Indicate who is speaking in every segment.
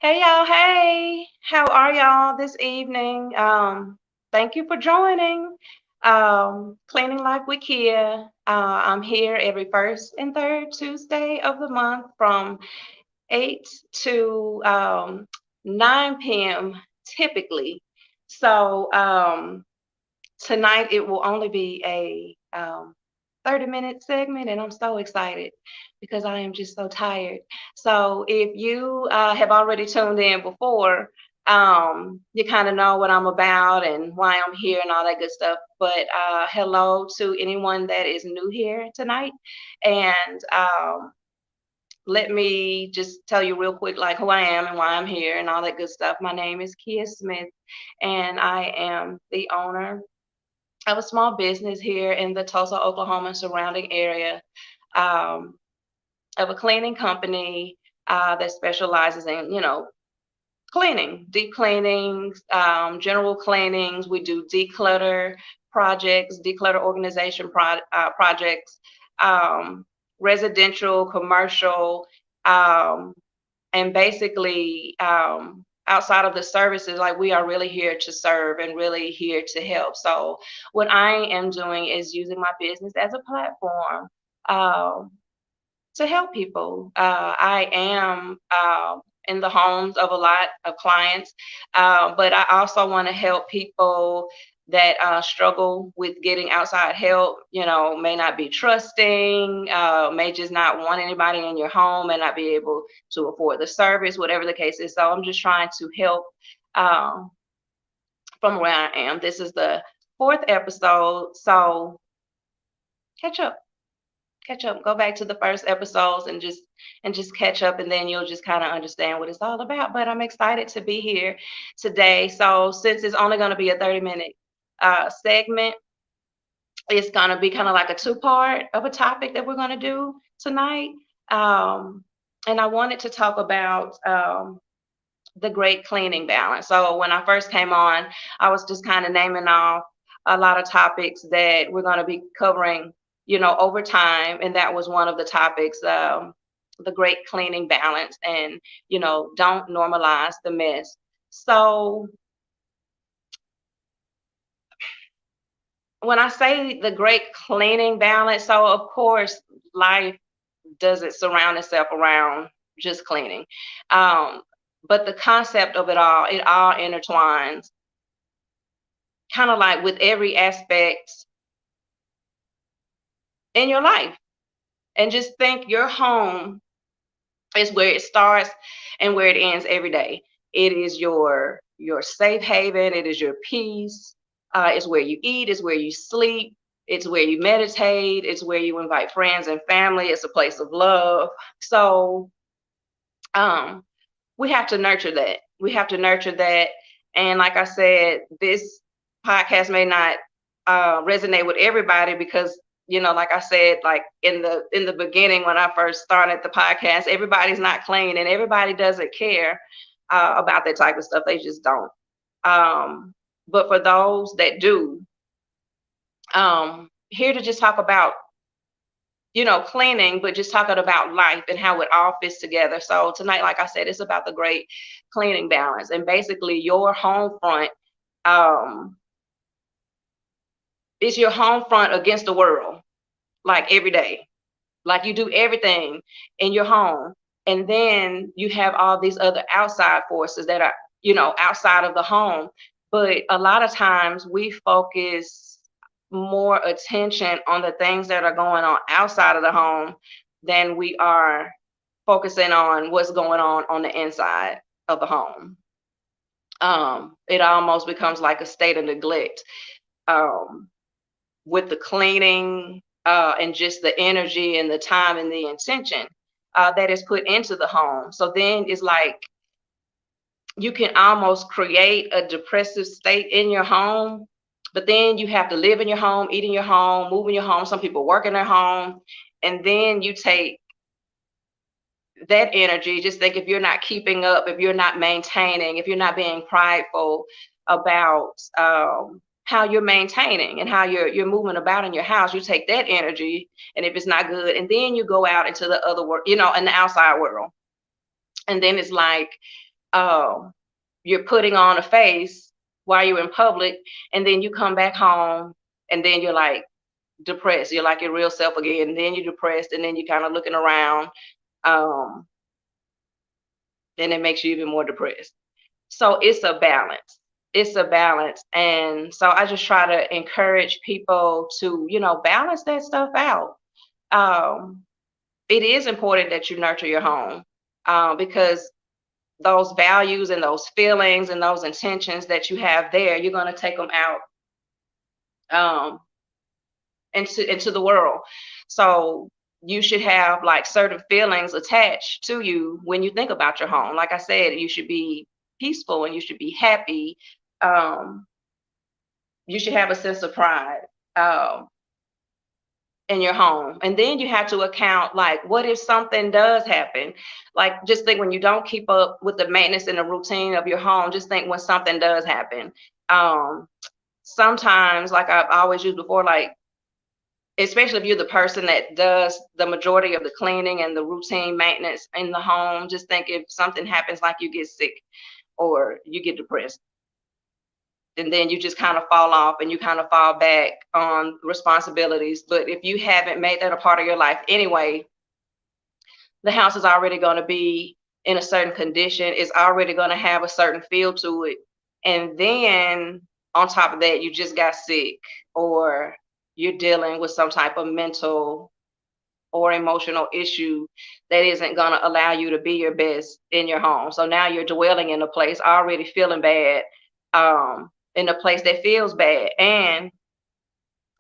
Speaker 1: Hey y'all, hey, how are y'all this evening? Thank you for joining Cleaning Life with Kia. I'm here every first and third Tuesday of the month from 8 to 9 p.m. typically. So tonight it will only be a 30-minute segment, and I'm so excited because I am just so tired. So if you have already tuned in before, you kind of know what I'm about and why I'm here and all that good stuff. But hello to anyone that is new here tonight. And let me just tell you real quick, like who I am and why I'm here and all that good stuff. My name is Kia Smith, and I am the owner of a small business here in the Tulsa, Oklahoma surrounding area, um, of a cleaning company that specializes in, cleaning, deep cleanings, general cleanings. We do declutter projects, declutter organization projects, um, residential, commercial, um, and basically outside of the services, like we are really here to serve and really here to help. So what I am doing is using my business as a platform um, to help people. I am in the homes of a lot of clients, but I also want to help people that struggle with getting outside help, may not be trusting, may just not want anybody in your home and not be able to afford the service, whatever the case is. So I'm just trying to help um, from where I am. This is the fourth episode. So catch up go back to the first episodes and just catch up, and then you'll just kind of understand what it's all about. But I'm excited to be here today. So since it's only going to be a 30-minute segment, it's going to be kind of like a two-part of a topic that we're going to do tonight. um, and I wanted to talk about the great cleaning balance. So when I first came on, I was just kind of naming off a lot of topics that we're going to be covering, over time. And that was one of the topics, the great cleaning balance, and, don't normalize the mess. So when I say the great cleaning balance, so of course, life doesn't surround itself around just cleaning. Um, but the concept of it all intertwines kind of like with every aspect in your life. And just think your home is where it starts and where it ends every day. It is your safe haven, it is your peace, it's where you eat, it's where you sleep, it's where you meditate, it's where you invite friends and family, it's a place of love. So um we have to nurture that. We have to nurture that. And like I said, this podcast may not resonate with everybody because, like I said, like in the beginning when I first started the podcast, everybody's not clean and everybody doesn't care about that type of stuff. They just don't. But for those that do, here to just talk about cleaning, but just talking about life and how it all fits together. So tonight, like I said, it's about the great cleaning balance, and basically your home front um, is your home front against the world, like every day. Like you do everything in your home, and then you have all these other outside forces that are, outside of the home. But a lot of times we focus more attention on the things that are going on outside of the home than we are focusing on what's going on the inside of the home. It almost becomes like a state of neglect um, with the cleaning and just the energy and the time and the intention that is put into the home. So then it's like you can almost create a depressive state in your home, but then you have to live in your home, eat in your home, move in your home. Some people work in their home, and then you take that energy. Just think, if you're not keeping up, if you're not maintaining, if you're not being prideful about how you're maintaining and how you're moving about in your house, you take that energy, and if it's not good, and then you go out into the other world, in the outside world, and then it's like, um, you're putting on a face while you're in public, and then you come back home, and then you're like depressed. You're like your real self again, and then you're depressed, and then you're kind of looking around, um, and it makes you even more depressed. So it's a balance. It's a balance. And so I just try to encourage people to, balance that stuff out. Um, it is important that you nurture your home, because those values and those feelings and those intentions that you have there, you're going to take them out, um, into the world. So you should have like certain feelings attached to you when you think about your home. Like I said, you should be peaceful and you should be happy. Um, you should have a sense of pride, um, in your home. And then you have to account, like, what if something does happen? Like, just think, when you don't keep up with the maintenance and the routine of your home, just think when something does happen. Um, Sometimes, like I've always used before, like, especially if you're the person that does the majority of the cleaning and the routine maintenance in the home, just think, if something happens, like you get sick or you get depressed, and then you just kind of fall off and you kind of fall back on responsibilities. But if you haven't made that a part of your life anyway, the house is already going to be in a certain condition. It's already going to have a certain feel to it. And then on top of that, you just got sick, or you're dealing with some type of mental or emotional issue that isn't going to allow you to be your best in your home. So now you're dwelling in a place already feeling bad, in a place that feels bad, and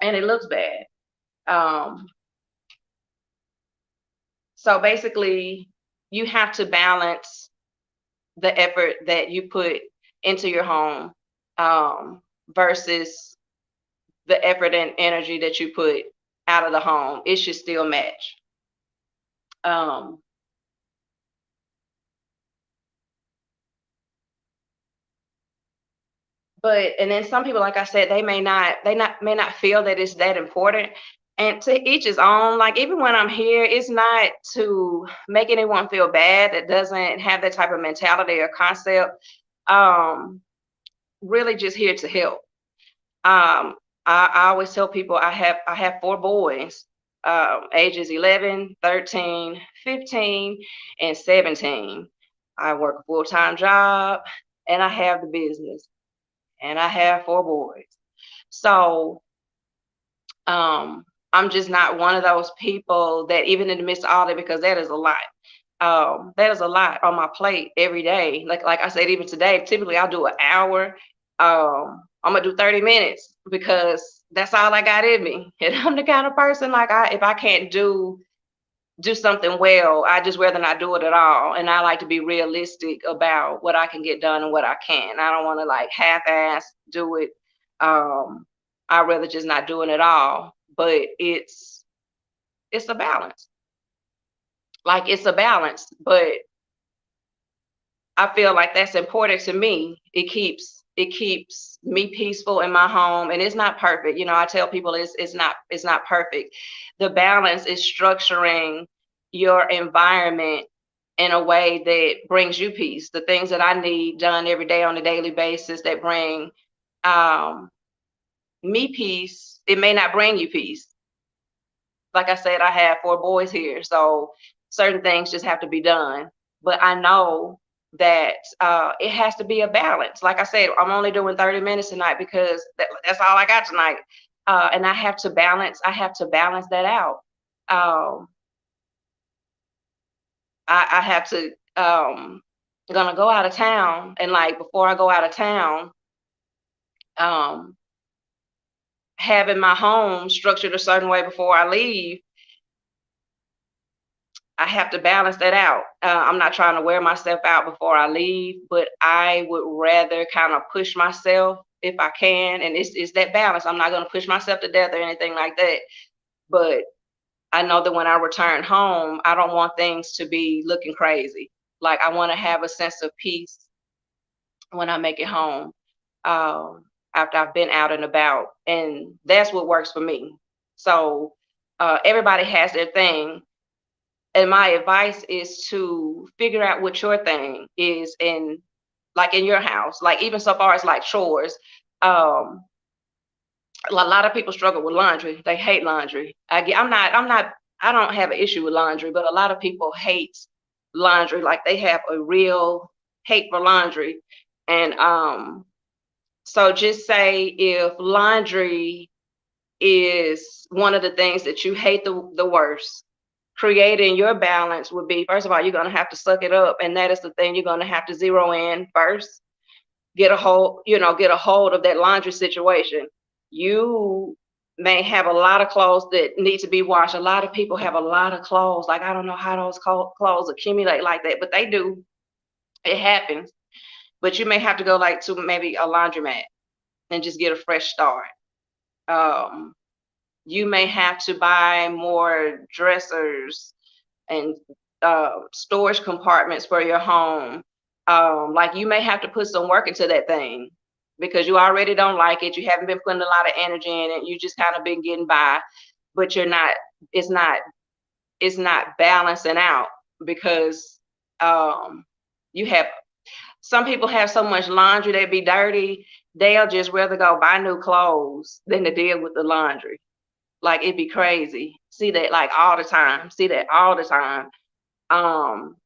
Speaker 1: it looks bad. Um, so basically, you have to balance the effort that you put into your home, versus the effort and energy that you put out of the home. It should still match. Um, but and then some people, like I said, they may not feel that it's that important. And to each his own. Like, even when I'm here, it's not to make anyone feel bad that doesn't have that type of mentality or concept. Um, Really just here to help. Um, I always tell people, I have four boys, ages 11, 13, 15, and 17. I work a full-time job, and I have the business, and I have four boys. So, I'm just not one of those people that, even in the midst of all that, because that is a lot. That is a lot on my plate every day. Like I said, even today, typically I'll do an hour. I'm gonna do 30 minutes because that's all I got in me. And I'm the kind of person, like, if I can't do something well, I just rather not do it at all. And I like to be realistic about what I can get done and what I can. I don't want to like half-ass do it. I'd rather just not do it at all. But it's a balance. Like, it's a balance, but I feel like that's important to me. It keeps me peaceful in my home, and it's not perfect. I tell people it's not perfect. The balance is structuring your environment in a way that brings you peace. The things that I need done every day on a daily basis that bring, um, me peace, it may not bring you peace. Like I said, I have four boys here, so certain things just have to be done. But I know that, it has to be a balance. Like I said, I'm only doing 30 minutes tonight because that's all I got tonight, and I have to balance. I have to balance that out. Um, I have to. Gonna go out of town, and like before I go out of town, um, having my home structured a certain way before I leave, I have to balance that out. I'm not trying to wear myself out before I leave, but I would rather kind of push myself if I can. And it's that balance. I'm not going to push myself to death or anything like that. But I know that when I return home, I don't want things to be looking crazy. Like I want to have a sense of peace when I make it home, um, after I've been out and about. And that's what works for me. So everybody has their thing. And my advice is to figure out what your thing is in, like in your house, like even so far as like chores. Um, a lot of people struggle with laundry. They hate laundry. I don't have an issue with laundry, but a lot of people hate laundry. Like they have a real hate for laundry. And so just say if laundry is one of the things that you hate the worst, creating your balance would be, first of all, you're going to have to suck it up. And that is the thing you're going to have to zero in first. Get a hold of that laundry situation. You may have a lot of clothes that need to be washed. A lot of people have a lot of clothes. Like, I don't know how those clothes accumulate like that, but they do. It happens. But you may have to go like to maybe a laundromat and just get a fresh start. Um, you may have to buy more dressers and storage compartments for your home. Like you may have to put some work into that thing because you already don't like it. You haven't been putting a lot of energy in it. You just kind of been getting by, but you're not. It's not. It's not balancing out because you have. Some people have so much laundry they be dirty. They'll just rather go buy new clothes than to deal with the laundry. Like it'd be crazy. See that like all the time. See that all the time. Um,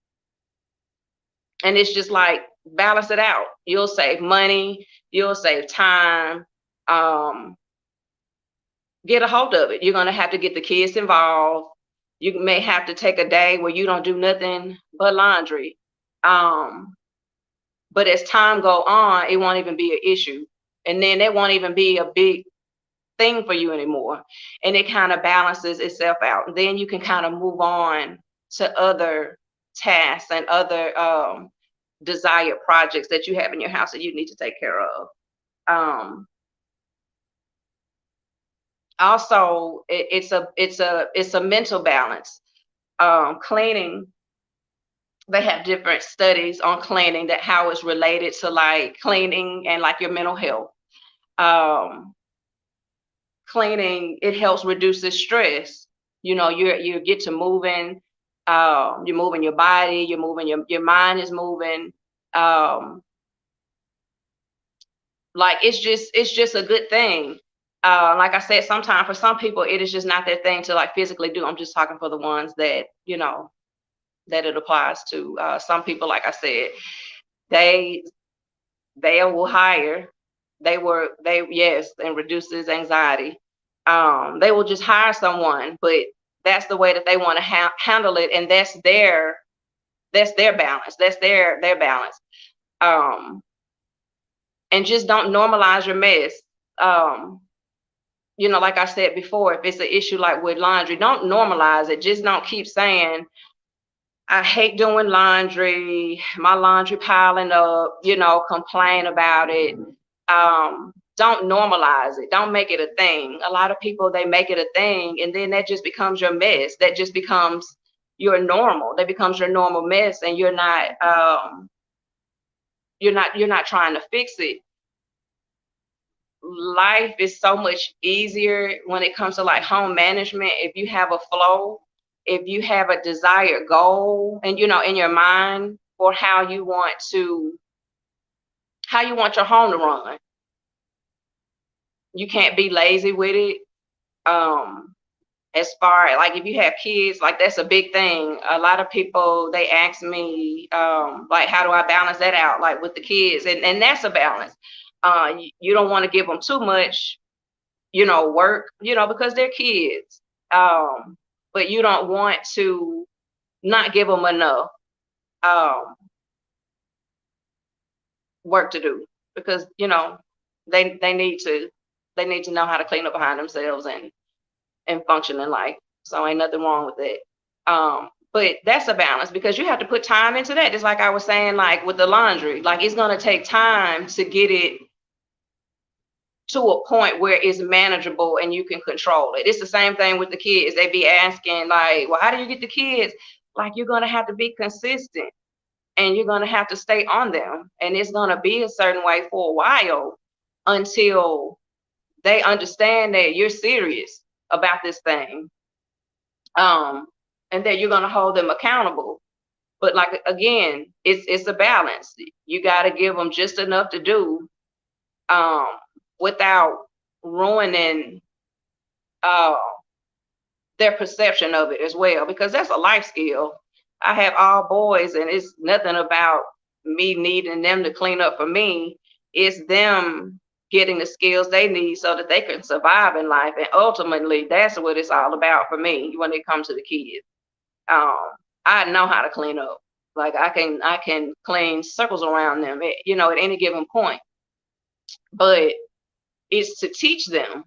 Speaker 1: and it's just like balance it out. You'll save money, you'll save time. Um, get a hold of it. You're gonna have to get the kids involved. You may have to take a day where you don't do nothing but laundry. Um, but as time go on, it won't even be an issue. And then it won't even be a big thing for you anymore. And it kind of balances itself out. And then you can kind of move on to other tasks and other desired projects that you have in your house that you need to take care of. Um, Also, it's a mental balance. Cleaning, they have different studies on cleaning that how it's related to like cleaning and like your mental health. Um, Cleaning, it helps reduce the stress. You get to moving, you're moving your body, you're moving your mind is moving. Um, like it's just a good thing. Like I said, sometimes for some people it is just not their thing to like physically do. I'm just talking for the ones that that it applies to. Some people, like I said, they they will hire. They yes, and reduces anxiety. They will just hire someone, but that's the way that they want to handle it, and that's their balance. That's their balance. Um, and just don't normalize your mess. Um, like I said before, if it's an issue like with laundry, don't normalize it. Just don't keep saying, I hate doing laundry, my laundry piling up, complain about it. Don't normalize it. Don't make it a thing. A lot of people, they make it a thing, and then that just becomes your mess. That just becomes your normal. That becomes your normal mess, and you're not trying to fix it. Life is so much easier when it comes to like home management if you have a flow, if you have a desired goal and in your mind for how you want your home to run. You can't be lazy with it. As far as like if you have kids, like that's a big thing. A lot of people, they ask me like how do I balance that out like with the kids, and that's a balance. You don't want to give them too much work, because they're kids. But you don't want to not give them enough um, work to do because they need to know how to clean up behind themselves and function in life. So ain't nothing wrong with that. But that's a balance because you have to put time into that. Just like I was saying, like with the laundry, like it's going to take time to get it to a point where it's manageable and you can control it. It's the same thing with the kids. They be asking like, well, how do you get the kids? Like you're going to have to be consistent and you're going to have to stay on them. And it's going to be a certain way for a while until they understand that you're serious about this thing. And that you're going to hold them accountable. But like again, it's a balance. You got to give them just enough to do um, without ruining uh, their perception of it as well, because that's a life skill. I have all boys, and it's nothing about me needing them to clean up for me. It's them getting the skills they need so that they can survive in life. And ultimately, that's what it's all about for me when it comes to the kids. Um, I know how to clean up. Like I can clean circles around them, at any given point. But it's to teach them.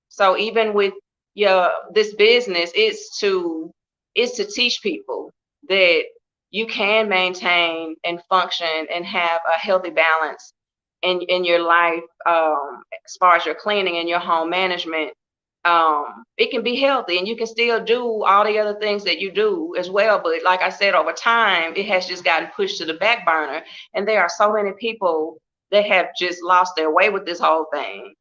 Speaker 1: So even with your this business, it's to teach people that you can maintain and function and have a healthy balance in your life, as far as your cleaning and your home management. It can be healthy and you can still do all the other things that you do as well. But like I said, over time, it has just gotten pushed to the back burner. And there are so many people that have just lost their way with this whole thing.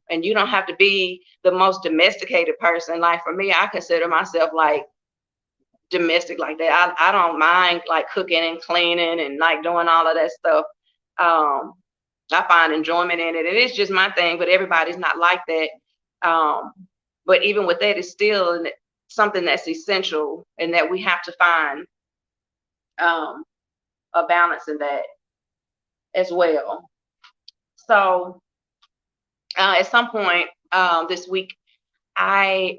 Speaker 1: And you don't have to be the most domesticated person. Like for me, I consider myself like domestic like that. I don't mind like cooking and cleaning and like doing all of that stuff. Um, I find enjoyment in it. And it's just my thing, but everybody's not like that. Um, but even with that, it's still something that's essential and that we have to find um, a balance in that as well. So at some point this week, I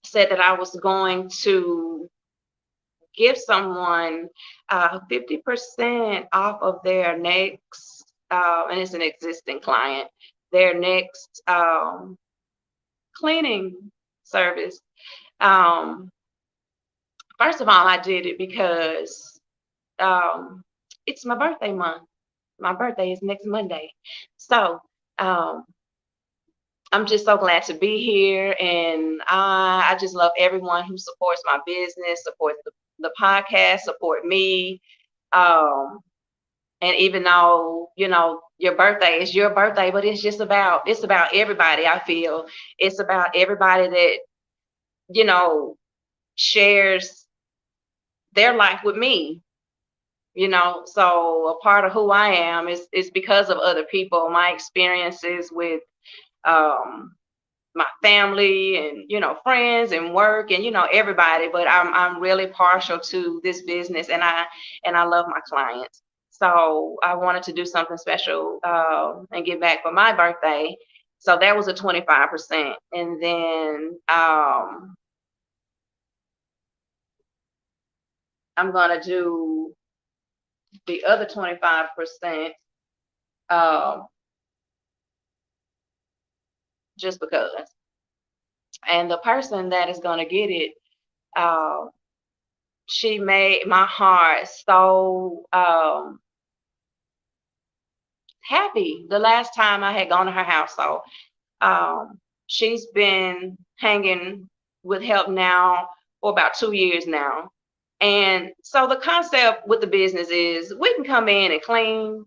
Speaker 1: said that I was going to give someone 50% off of their next, and it's an existing client, their next cleaning service. Um, First of all, I did it because um, it's my birthday month. My birthday is next Monday. So um, I'm just so glad to be here. And I just love everyone who supports my business, supports the podcast, support me. Um, and even though, your birthday is your birthday, but it's about everybody, I feel. It's about everybody that, you know, shares their life with me. So a part of who I am is because of other people, my experiences with um my family and friends and work and everybody, but I'm really partial to this business, and I love my clients. So I wanted to do something special and give back for my birthday. So that was a 25%. And then I'm gonna do the other 25% um, just because. And the person that is gonna get it, uh, she made my heart so happy the last time I had gone to her house. So she's been hanging with help now for about 2 years now. And so the concept with the business is we can come in and clean,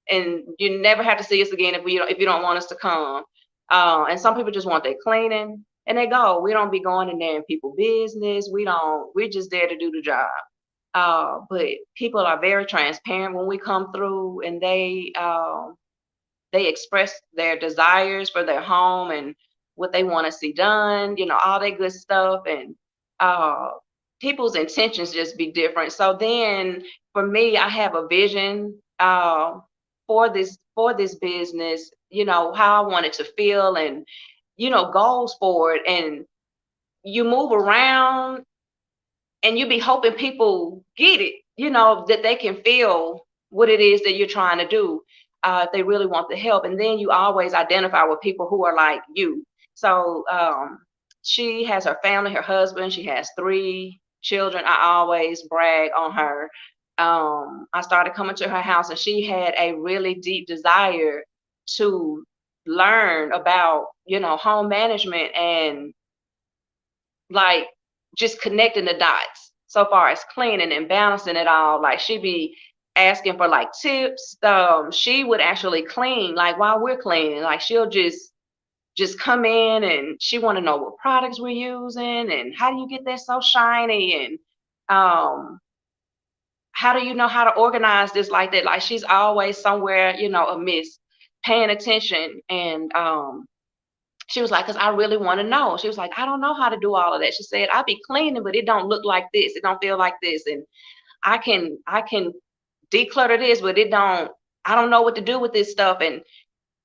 Speaker 1: and you never have to see us again if you don't want us to come. And some people just want their cleaning and they go. We don't be going in there in people business. We're just there to do the job. But people are very transparent when we come through, and they express their desires for their home and what they want to see done, all that good stuff. And uh, people's intentions just be different. So then for me, I have a vision for this business, how I want it to feel, and goals for it. And you move around and you be hoping people get it, that they can feel what it is that you're trying to do, if they really want the help. And then you always identify with people who are like you. So she has her family, her husband. She has 3 children. I always brag on her. I started coming to her house, and she had a really deep desire to learn about, home management and like just connecting the dots so far as cleaning and balancing it all. Like she'd be asking for like tips. She would actually clean like while we're cleaning. Like she'll just come in and she want to know what products we're using and how do you get that so shiny and how do you know how to organize this like that. Like she's always somewhere, amiss, paying attention. And she was like, because I really want to know. She was like, I don't know how to do all of that. She said, I be cleaning, but it don't look like this. It don't feel like this. And I can declutter this, but I don't know what to do with this stuff. And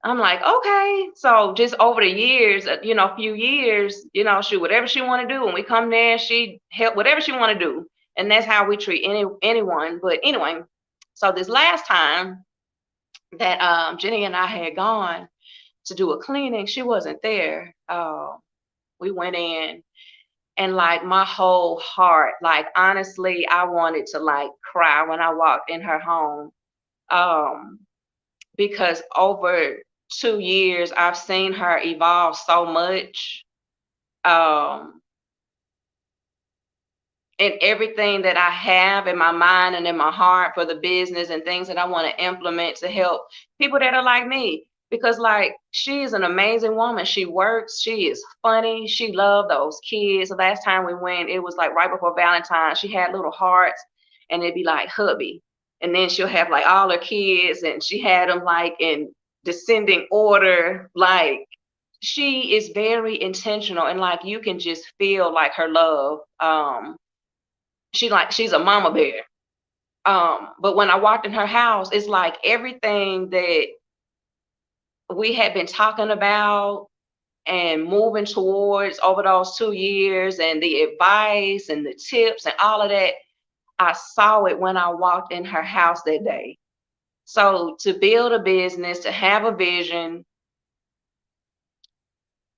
Speaker 1: I'm like, okay. So just over the years, a few years, shoot, whatever she want to do. When we come there, she help whatever she want to do. And that's how we treat anyone. But anyway, so this last time that Jenny and I had gone to do a cleaning, she wasn't there. We went in and like my whole heart, like honestly, I wanted to like cry when I walked in her home. Um, because over 2 years, I've seen her evolve so much. Um, in everything that I have in my mind and in my heart for the business and things that I want to implement to help people that are like me. Because like she is an amazing woman. She works, she is funny, she loved those kids. The last time we went, it was like right before Valentine's. She had little hearts and it'd be like hubby. And then she'll have like all her kids and she had them like in descending order. Like she is very intentional and like you can just feel like her love. She's a mama bear. But when I walked in her house, it's like everything that we had been talking about and moving towards over those 2 years and the advice and the tips and all of that, I saw it when I walked in her house that day. So to build a business, to have a vision,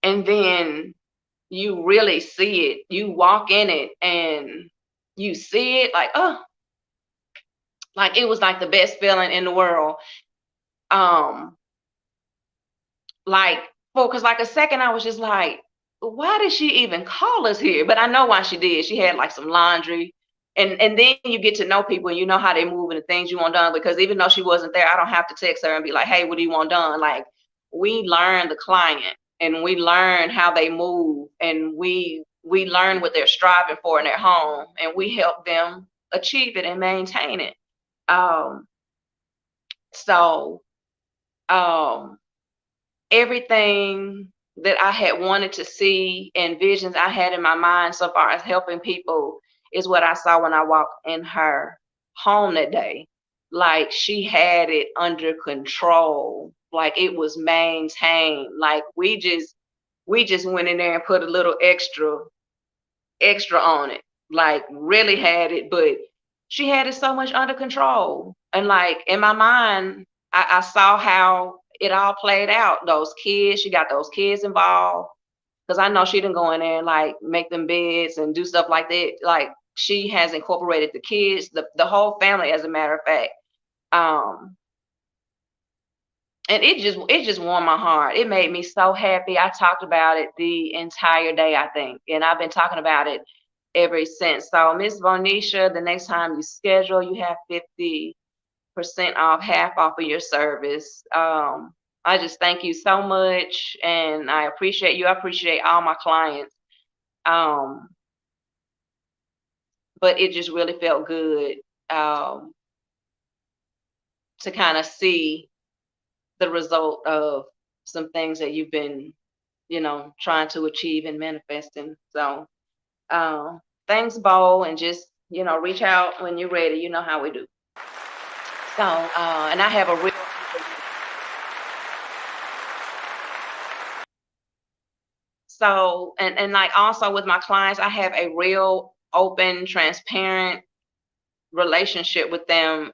Speaker 1: and then you really see it, you walk in it and you see it like, oh, like it was like the best feeling in the world. Um, like for because like a second I was just like, why did she even call us here? But I know why she did. She had like some laundry. And then you get to know people and you know how they move and the things you want done. Because even though she wasn't there, I don't have to text her and be like, hey, what do you want done? Like we learn the client and we learn how they move and we learn what they're striving for in their home and we help them achieve it and maintain it. Um, so um everything that I had wanted to see and visions I had in my mind so far as helping people is what I saw when I walked in her home that day. Like she had it under control, like it was maintained. Like we just went in there and put a little extra on it, like really had it, but she had it so much under control. And like in my mind, I saw how it all played out. Those kids, she got those kids involved. Because I know she didn't go in there and like make them beds and do stuff like that. Like she has incorporated the kids, the whole family, as a matter of fact. Um, and it just warmed my heart. It made me so happy. I talked about it the entire day, I think, and I've been talking about it ever since. So Miss Bonisha, the next time you schedule, you have 50% off, half off of your service. I just thank you so much, and I appreciate you. I appreciate all my clients. Um, but it just really felt good um, to kind of see the result of some things that you've been, trying to achieve and manifesting. So thanks, Bo, and just, reach out when you're ready. You know how we do. So, and I have a real, so, and like also with my clients, I have a real open, transparent relationship with them.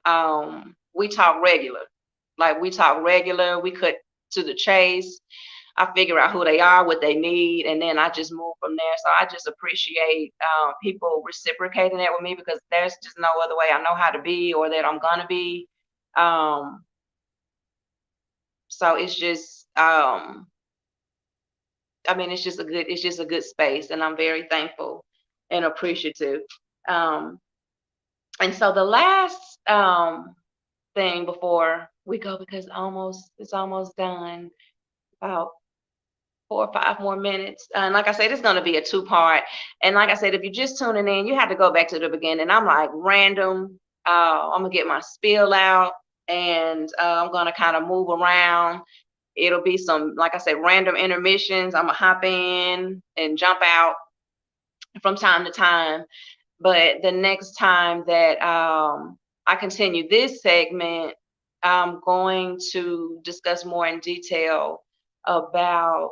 Speaker 1: We talk regular, like we talk regular, we cut to the chase. I figure out who they are, what they need, and then I just move from there. So I just appreciate people reciprocating that with me, because there's just no other way I know how to be or that I'm gonna be. Um, so it's just I mean, it's just a good space, and I'm very thankful and appreciative. Um, and so the last thing before we go, because it's almost done, about 4 or 5 more minutes. And like I said, it's going to be a two-part. And like I said, if you're just tuning in, you have to go back to the beginning. I'm like random. I'm gonna get my spiel out, and I'm gonna kind of move around. It'll be some, like I said, random intermissions. I'm gonna hop in and jump out from time to time. But the next time that I continue this segment, I'm going to discuss more in detail about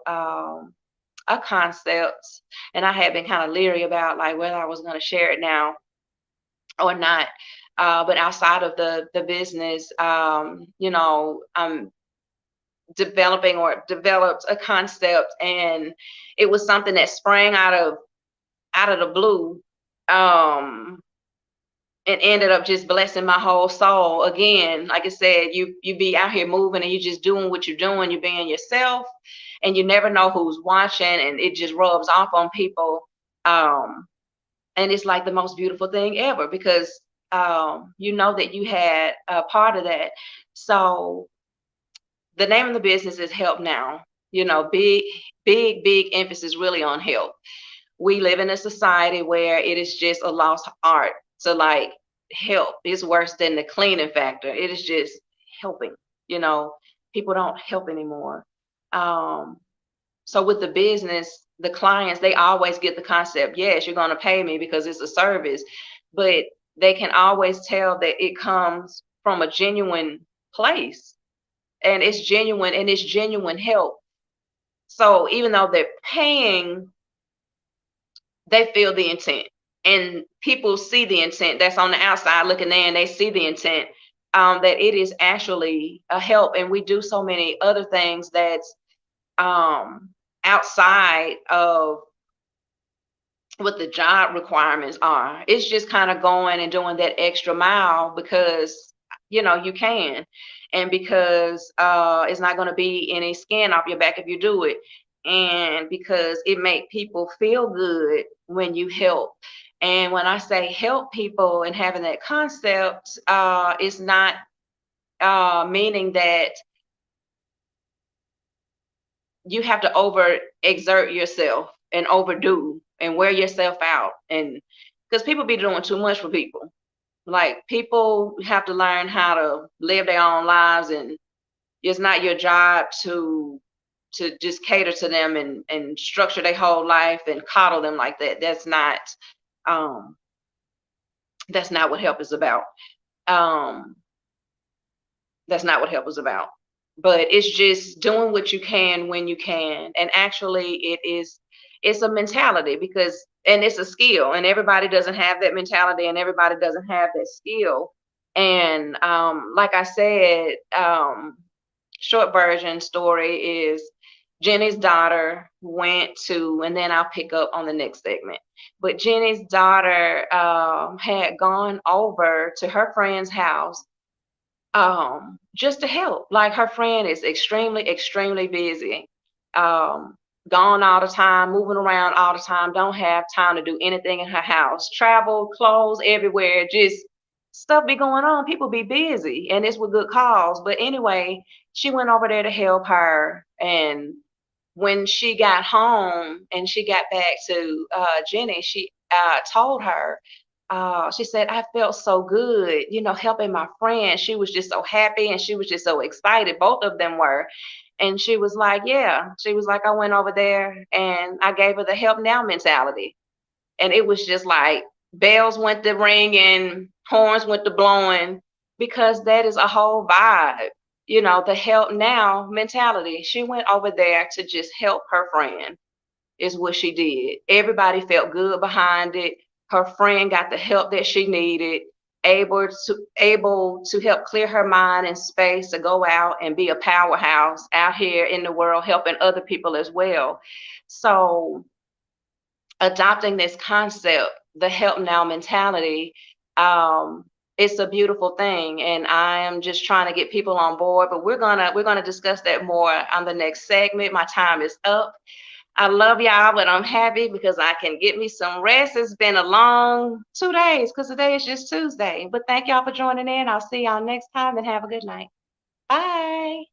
Speaker 1: a concept, and I had been kind of leery about like whether I was going to share it now or not. But outside of the business, I'm developing or developed a concept, and it was something that sprang out of the blue. Um, and ended up just blessing my whole soul. Again, like I said, you be out here moving and you just doing what you're doing, you're being yourself, and you never know who's watching, and it just rubs off on people. And it's like the most beautiful thing ever, because you know that you had a part of that. So the name of the business is Help Now. Big emphasis really on help. We live in a society where it is just a lost art to like help. Is worse than the cleaning factor. It is just helping. You know, people don't help anymore. Um, so with the business, the clients, they always get the concept. Yes, you're going to pay me because it's a service, but they can always tell that it comes from a genuine place, and it's genuine help. So even though they're paying, they feel the intent, and people see the intent that's on the outside looking in. They see the intent, that it is actually a help. And we do so many other things that's outside of what the job requirements are. It's just kind of going and doing that extra mile because you can, and because it's not going to be any skin off your back if you do it, and because it make people feel good when you help. And when I say help people and having that concept, it's not meaning that you have to over exert yourself and overdo and wear yourself out, and because people be doing too much for people. Like, people have to learn how to live their own lives, and it's not your job to just cater to them and structure their whole life and coddle them like that. Um that's not what help is about. um That's not what help is about. But it's just doing what you can when you can. And actually, it's a mentality, because and it's a skill, and everybody doesn't have that mentality, and everybody doesn't have that skill. And like I said, short version story is Jenny's daughter went to, and then I'll pick up on the next segment. But Jenny's daughter had gone over to her friend's house, just to help. Like, her friend is extremely busy, um gone all the time, moving around all the time, don't have time to do anything in her house, travel, clothes everywhere, just stuff be going on, people be busy, and it's with good cause. But anyway, she went over there to help her, and when she got home and she got back to Jenny, she told her, she said, I felt so good, helping my friend. She was just so happy, and she was just so excited. Both of them were. And she was like, yeah, she was like, I went over there and I gave her the help now mentality. And it was just like bells went to ringing, horns went to blowing, because that is a whole vibe, the help now mentality. She went over there to just help her friend, is what she did. Everybody felt good behind it. Her friend got the help that she needed, able to help clear her mind and space to go out and be a powerhouse out here in the world, helping other people as well. So adopting this concept, the help now mentality, um, it's a beautiful thing, and I am just trying to get people on board. But we're gonna discuss that more on the next segment. My time is up. I love y'all, but I'm happy because I can get me some rest. It's been a long 2 days because today is just Tuesday. But thank y'all for joining in. I'll see y'all next time and have a good night. Bye.